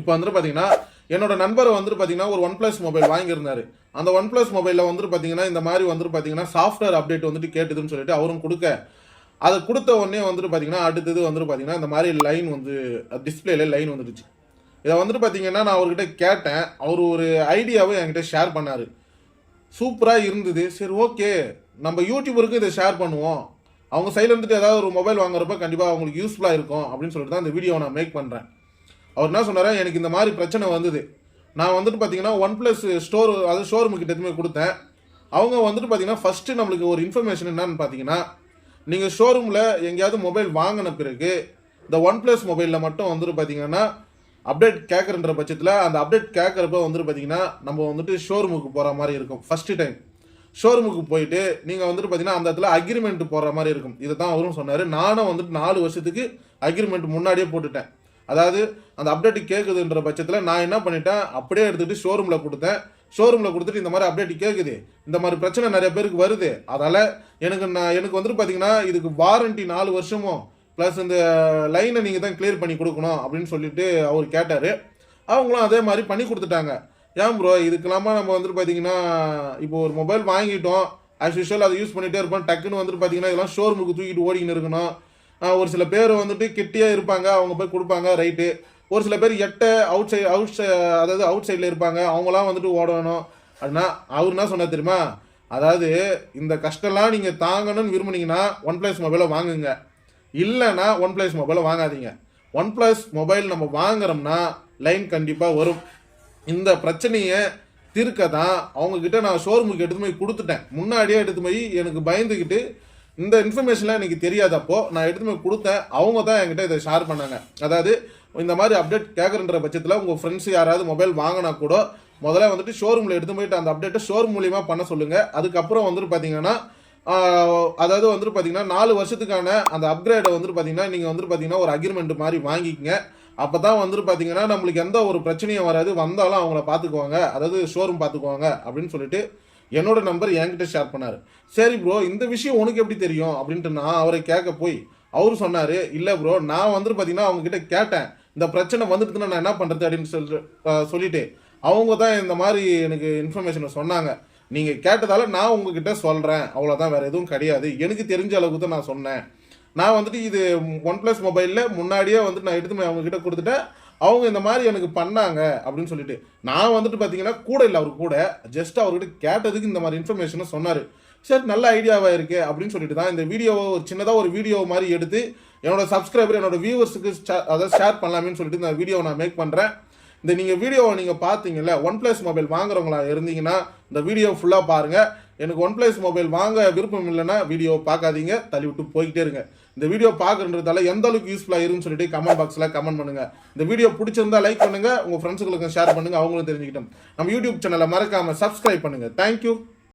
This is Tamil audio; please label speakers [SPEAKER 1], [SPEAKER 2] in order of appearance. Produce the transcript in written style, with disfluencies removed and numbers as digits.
[SPEAKER 1] இப்போ வந்துட்டு பார்த்தீங்கன்னா என்னோட நண்பர் வந்துட்டு பார்த்தீங்கன்னா ஒரு OnePlus மொபைல் வாங்கியிருந்தாரு. அந்த OnePlus மொபைலில் வந்துட்டு பார்த்தீங்கன்னா இந்த மாதிரி வந்துட்டு பார்த்தீங்கன்னா சாஃப்ட்வேர் அப்டேட் வந்துட்டு கேட்டுதுன்னு சொல்லிட்டு அவரும் கொடுக்க, அதை கொடுத்த உடனே வந்துட்டு பார்த்தீங்கன்னா அடுத்தது வந்துட்டு பார்த்தீங்கன்னா இந்த மாதிரி லைன் வந்து டிஸ்பிளேல லைன் வந்துடுச்சு. இதை வந்துட்டு பார்த்தீங்கன்னா நான் அவர்கிட்ட கேட்டேன். அவர் ஒரு ஐடியாவை என்கிட்ட ஷேர் பண்ணார். சூப்பராக இருந்தது. சரி, ஓகே, நம்ம யூடியூபருக்கு இதை ஷேர் பண்ணுவோம். அவங்க சைடில் இருந்துட்டு ஏதாவது ஒரு மொபைல் வாங்குறப்ப கண்டிப்பாக அவங்களுக்கு யூஸ்ஃபுல்லாக இருக்கும் அப்படின்னு சொல்லிட்டு தான் இந்த வீடியோவை நான் மேக் பண்ணுறேன். அவர் என்ன சொன்னார், எனக்கு இந்த மாதிரி பிரச்சனை வந்தது. நான் வந்துட்டு பார்த்தீங்கன்னா OnePlus ஸ்டோர், அதாவது ஷோரூமுக்கு கிட்ட எதுவுமே கொடுத்தேன். அவங்க வந்துட்டு பார்த்தீங்கன்னா ஃபஸ்ட்டு நம்மளுக்கு ஒரு இன்ஃபர்மேஷன் என்னன்னு பார்த்தீங்கன்னா, நீங்கள் ஷோரூமில் எங்கேயாவது மொபைல் வாங்கின பிறகு இந்த OnePlus மொபைலில் மட்டும் வந்துட்டு பார்த்தீங்கன்னா அப்டேட் கேட்குறன்ற பட்சத்தில் அந்த அப்டேட் கேட்குறப்ப வந்துட்டு பார்த்தீங்கன்னா நம்ம வந்துட்டு ஷோரூமுக்கு போகிற மாதிரி இருக்கும். ஃபஸ்ட்டு டைம் ஷோரூமுக்கு போயிட்டு நீங்கள் வந்துட்டு பார்த்தீங்கன்னா அந்த இடத்துல அக்ரிமெண்ட் போடுற மாதிரி இருக்கும். இதை தான் அவரும் சொன்னார். நானும் வந்துட்டு 4 வருஷத்துக்கு அக்ரிமெண்ட் முன்னாடியே போட்டுட்டேன். அதாவது அந்த அப்டேட் கேட்குதுன்ற பட்சத்தில் நான் என்ன பண்ணிட்டேன், அப்படியே எடுத்துகிட்டு ஷோரூமில் கொடுத்தேன். ஷோரூமில் கொடுத்துட்டு இந்த மாதிரி அப்டேட் கேட்குது, இந்த மாதிரி பிரச்சனை நிறைய பேருக்கு வருது, அதால் எனக்கு வந்துட்டு பார்த்தீங்கன்னா இதுக்கு வாரண்டி 4 வருஷமும் ப்ளஸ் இந்த லைனை நீங்கள் தான் கிளியர் பண்ணி கொடுக்கணும் அப்படின்னு சொல்லிட்டு அவர் கேட்டார். அவங்களும் அதே மாதிரி பண்ணி கொடுத்துட்டாங்க. ஏன் ப்ரோ, இதுக்கெல்லாமா நம்ம வந்துட்டு பார்த்தீங்கன்னா இப்போ ஒரு மொபைல் வாங்கிட்டோம், ஆஸ் யூஷுவல் அதை யூஸ் பண்ணிகிட்டே இருப்போம். டக்குன்னு வந்துட்டு பார்த்தீங்கன்னா இதெல்லாம் ஷோரூமுக்கு தூக்கிட்டு ஓடிக்கின்னு இருக்கணும். ஒரு சில பேர் வந்துட்டு கிட்டியாக இருப்பாங்க, அவங்க போய் கொடுப்பாங்க, ரைட்டு. ஒரு சில பேர் அதாவது அவுட் சைடில் இருப்பாங்க, அவங்களாம் வந்துட்டு ஓடணும். அப்படின்னா அவர் என்ன சொன்னார் தெரியுமா, அதாவது இந்த கஷ்டம்லாம் நீங்கள் தாங்கணும்னு விரும்புனீங்கன்னா OnePlus மொபைலை வாங்குங்க, இல்லைன்னா OnePlus மொபைலை வாங்காதீங்க. OnePlus மொபைல் நம்ம வாங்குறோம்னா லைன் கண்டிப்பாக வரும். இந்த பிரச்சனையை தீர்க்க தான் அவங்கக்கிட்ட நான் ஷோரூமுக்கு எடுத்து போய் கொடுத்துட்டேன். முன்னாடியே எடுத்து போய் எனக்கு பயந்துக்கிட்டு இந்த இன்ஃபர்மேஷன்லாம் எனக்கு தெரியாதப்போ நான் எடுத்து போய் கொடுத்தேன். அவங்க தான் என்கிட்ட இதை ஷேர் பண்ணாங்க. அதாவது இந்த மாதிரி அப்டேட் கேட்குறன்ற பட்சத்தில் உங்கள் ஃப்ரெண்ட்ஸ் யாராவது மொபைல் வாங்கினா கூட முதல்ல வந்துட்டு ஷோரூமில் எடுத்து போயிட்டு அந்த அப்டேட்டை ஷோரூம் மூலியமாக பண்ண சொல்லுங்கள். அதுக்கப்புறம் வந்துட்டு பார்த்தீங்கன்னா அதாவது வந்துட்டு பார்த்தீங்கன்னா 4 வருஷத்துக்கான அந்த அப்கிரேடை வந்துட்டு பார்த்தீங்கன்னா நீங்கள் வந்துட்டு பார்த்தீங்கன்னா ஒரு அக்ரிமெண்ட் மாதிரி வாங்கிக்கங்க. அப்போ தான் வந்துட்டு பார்த்தீங்கன்னா நம்மளுக்கு எந்த ஒரு பிரச்சனையும் வராது, வந்தாலும் அவங்கள பார்த்துக்குவாங்க, அதாவது ஷோரூம் பார்த்துக்குவாங்க அப்படின்னு சொல்லிட்டு என்னோட நம்பர் என்கிட்ட ஷேர் பண்ணார். சரி ப்ரோ, இந்த விஷயம் உனக்கு எப்படி தெரியும் அப்படின்ட்டு நான் அவரை கேட்க போய் அவர் சொன்னார், இல்லை ப்ரோ, நான் வந்துட்டு பார்த்தீங்கன்னா அவங்ககிட்ட கேட்டேன், இந்த பிரச்சனை வந்துட்டுன்னா நான் என்ன பண்ணுறது அப்படின்னு சொல்லிட்டு அவங்க தான் இந்த மாதிரி எனக்கு இன்ஃபர்மேஷனை சொன்னாங்க. நீங்கள் கேட்டதால நான் உங்ககிட்ட சொல்கிறேன், அவ்வளோதான், வேறு எதுவும் கிடையாது. எனக்கு தெரிஞ்ச அளவுக்கு தான் நான் சொன்னேன். நான் வந்துட்டு இது OnePlus மொபைலில் முன்னாடியே வந்துட்டு நான் எடுத்து அவங்ககிட்ட கொடுத்துட்டேன், அவங்க இந்த மாதிரி எனக்கு பண்ணாங்க அப்படின்னு சொல்லிட்டு நான் வந்துட்டு பார்த்தீங்கன்னா கூட இல்லை, அவர் கூட ஜஸ்ட் அவர்கிட்ட கேட்டதுக்கு இந்த மாதிரி இன்ஃபர்மேஷனை சொன்னார். சரி, நல்ல ஐடியாவாக இருக்குது அப்படின்னு சொல்லிட்டு தான் இந்த வீடியோவை ஒரு சின்னதாக ஒரு வீடியோ மாதிரி எடுத்து என்னோட சப்ஸ்கிரைபர், என்னோட வியூவர்ஸுக்கு அதை ஷேர் பண்ணலாமேன்னு சொல்லிட்டு இந்த வீடியோவை நான் மேக் பண்ணுறேன். இந்த நீங்கள் வீடியோவை நீங்கள் பார்த்தீங்கல்ல, OnePlus மொபைல் வாங்குறவங்களா இருந்தீங்கன்னா இந்த வீடியோ ஃபுல்லாக பாருங்கள். எனக்கு OnePlus மொபைல் வாங்க விருப்பம் இல்லைன்னா வீடியோவை பார்க்காதீங்க, தள்ளி விட்டு போய்கிட்டே இருங்க. இந்த வீடியோ பார்க்குறதால எந்த அளவுக்கு யூஸ்ஃபுல்லாக இருக்குன்னு சொல்லிட்டு கமெண்ட் பாக்ஸில் கமெண்ட் பண்ணுங்கள். இந்த வீடியோ பிடிச்சிருந்தா லைக் பண்ணுங்கள், உங்கள் ஃப்ரெண்ட்ஸுங்களுக்கு ஷேர் பண்ணுங்கள், அவங்களும் தெரிஞ்சுக்கிட்டோம். நம்ம யூடியூப் சேனலை மறக்காமல் சப்ஸ்கிரைப் பண்ணுங்கள். தேங்க்யூ.